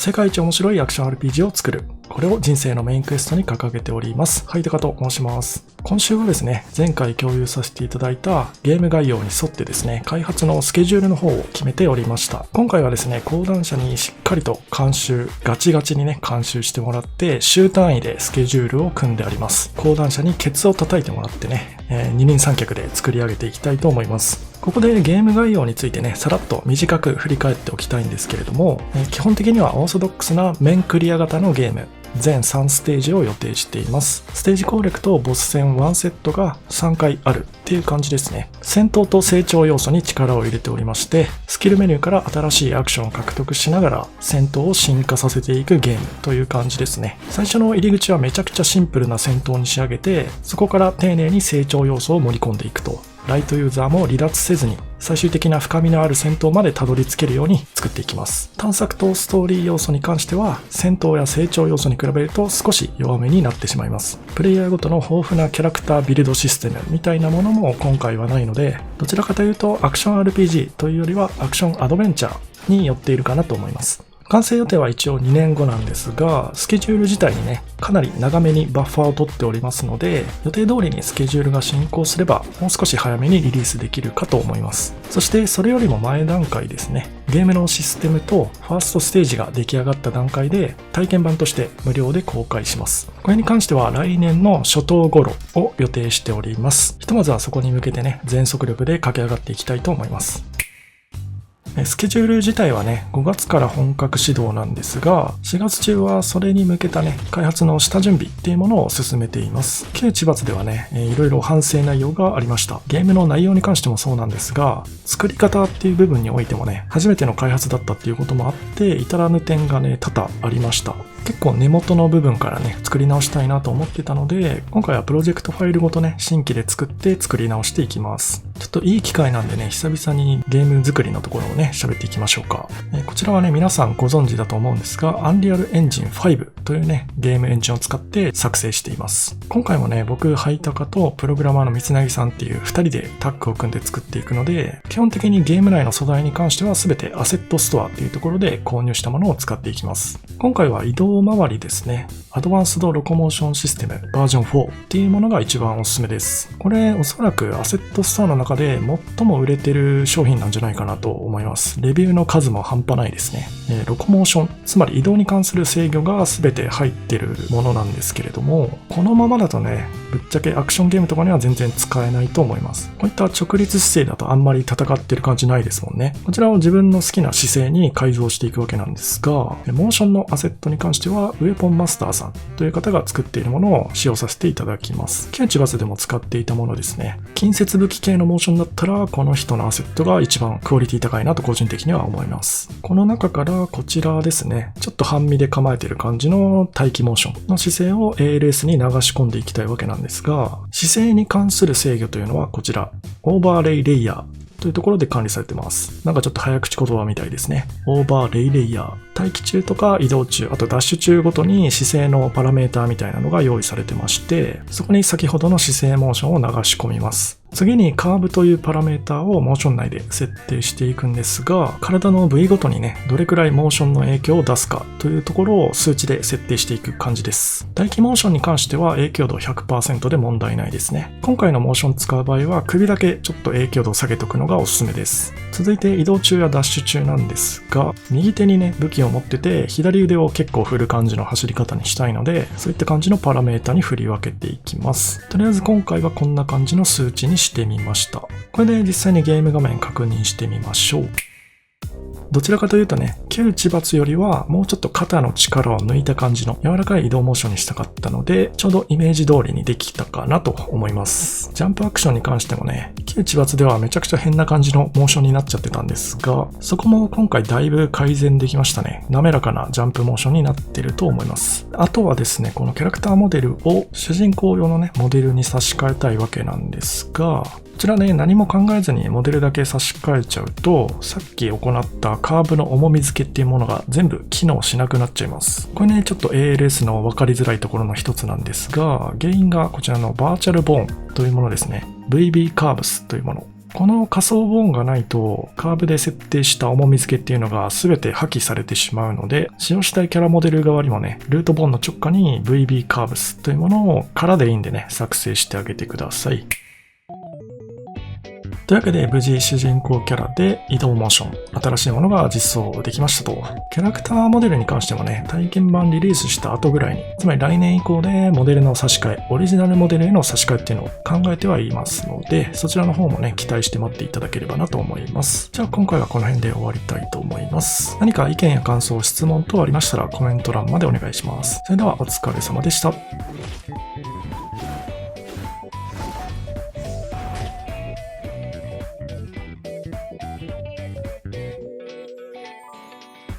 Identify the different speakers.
Speaker 1: 世界一面白いアクション RPG を作る。これを人生のメインクエストに掲げております。はい、タカと申します。今週はですね、前回共有させていただいたゲーム概要に沿ってですね、開発のスケジュールの方を決めておりました。今回はですね、講談社にしっかりと監修、ガチガチにね、監修してもらって、週単位でスケジュールを組んであります。講談社にケツを叩いてもらってね、二人三脚で作り上げていきたいと思います。ここでゲーム概要についてね、さらっと短く振り返っておきたいんですけれども、基本的にはオーソドックスな面クリア型のゲーム、全3ステージを予定しています。ステージ攻略とボス戦1セットが3回あるっていう感じですね。戦闘と成長要素に力を入れておりまして、スキルメニューから新しいアクションを獲得しながら戦闘を進化させていくゲームという感じですね。最初の入り口はめちゃくちゃシンプルな戦闘に仕上げて、そこから丁寧に成長要素を盛り込んでいくと。ライトユーザーも離脱せずに最終的な深みのある戦闘までたどり着けるように作っていきます。探索とストーリー要素に関しては戦闘や成長要素に比べると少し弱めになってしまいます。プレイヤーごとの豊富なキャラクタービルドシステムみたいなものも今回はないので、どちらかというとアクション RPG というよりはアクションアドベンチャーに寄っているかなと思います。完成予定は一応2年後なんですが、スケジュール自体にね、かなり長めにバッファーを取っておりますので、予定通りにスケジュールが進行すれば、もう少し早めにリリースできるかと思います。そしてそれよりも前段階ですね、ゲームのシステムとファーストステージが出来上がった段階で、体験版として無料で公開します。これに関しては来年の初頭頃を予定しております。ひとまずはそこに向けてね、全速力で駆け上がっていきたいと思います。スケジュール自体はね、5月から本格始動なんですが、4月中はそれに向けたね、開発の下準備っていうものを進めています。旧知罰ではね、いろいろ反省内容がありました。ゲームの内容に関してもそうなんですが、作り方っていう部分においてもね、初めての開発だったっていうこともあって、至らぬ点がね、多々ありました。結構根元の部分からね、作り直したいなと思ってたので、今回はプロジェクトファイルごとね、新規で作って作り直していきます。ちょっといい機会なんでね、久々にゲーム作りのところをね、喋っていきましょうか。こちらはね、皆さんご存知だと思うんですが、Unreal Engine 5というね、ゲームエンジンを使って作成しています。今回もね、僕、ハイタカとプログラマーの三柳さんっていう2人でタッグを組んで作っていくので、基本的にゲーム内の素材に関しては全てアセットストアっていうところで購入したものを使っていきます。今回は移動周りですね、アドバンスドロコモーションシステムバージョン4っていうものが一番おすすめです。これおそらくアセットストアの中で最も売れてる商品なんじゃないかなと思います。レビューの数も半端ないですね。ロコモーション、つまり移動に関する制御が全て入ってるものなんですけれども、このままだとね、ぶっちゃけアクションゲームとかには全然使えないと思います。こういった直立姿勢だとあんまり戦ってる感じないですもんね。こちらを自分の好きな姿勢に改造していくわけなんですが、モーションのアセットに関してはウェポンマスターさんという方が作っているものを使用させていただきます。旧知罰でも使っていたものですね。近接武器系のモーションだったらこの人のアセットが一番クオリティ高いなと個人的には思います。この中からこちらですね、ちょっと半身で構えている感じの待機モーションの姿勢を ALS に流し込んでいきたいわけなんですが、姿勢に関する制御というのはこちら、オーバーレイレイヤーというところで管理されてます。なんかちょっと早口言葉みたいですね。オーバーレイレイヤー。待機中とか移動中、あとダッシュ中ごとに姿勢のパラメーターみたいなのが用意されてまして、そこに先ほどの姿勢モーションを流し込みます。次にカーブというパラメーターをモーション内で設定していくんですが、体の部位ごとにね、どれくらいモーションの影響を出すかというところを数値で設定していく感じです。待機モーションに関しては影響度 100% で問題ないですね。今回のモーション使う場合は首だけちょっと影響度を下げておくのがおすすめです。続いて移動中やダッシュ中なんですが、右手にね、武器を持ってて左腕を結構振る感じの走り方にしたいので、そういった感じのパラメータに振り分けていきます。とりあえず今回はこんな感じの数値にしてみました。これで実際にゲーム画面確認してみましょう。どちらかというとね、旧知罰よりはもうちょっと肩の力を抜いた感じの柔らかい移動モーションにしたかったので、ちょうどイメージ通りにできたかなと思います。ジャンプアクションに関してもね、旧知罰ではめちゃくちゃ変な感じのモーションになっちゃってたんですが、そこも今回だいぶ改善できましたね。滑らかなジャンプモーションになってると思います。あとはですね、このキャラクターモデルを主人公用のね、モデルに差し替えたいわけなんですが、こちらね、何も考えずにモデルだけ差し替えちゃうと、さっき行ったカーブの重み付けっていうものが全部機能しなくなっちゃいます。これね、ちょっと ALS の分かりづらいところの一つなんですが、原因がこちらのバーチャルボーンというものですね。VB カーブスというもの。この仮想ボーンがないと、カーブで設定した重み付けっていうのが全て破棄されてしまうので、使用したいキャラモデル側にもね、ルートボーンの直下に VB カーブスというものを空でいいんでね、作成してあげてください。というわけで無事主人公キャラで移動モーション、新しいものが実装できましたと。キャラクターモデルに関してもね、体験版リリースした後ぐらいに、つまり来年以降でモデルの差し替え、オリジナルモデルへの差し替えっていうのを考えてはいますので、そちらの方もね、期待して待っていただければなと思います。じゃあ今回はこの辺で終わりたいと思います。何か意見や感想、質問等ありましたらコメント欄までお願いします。それではお疲れ様でした。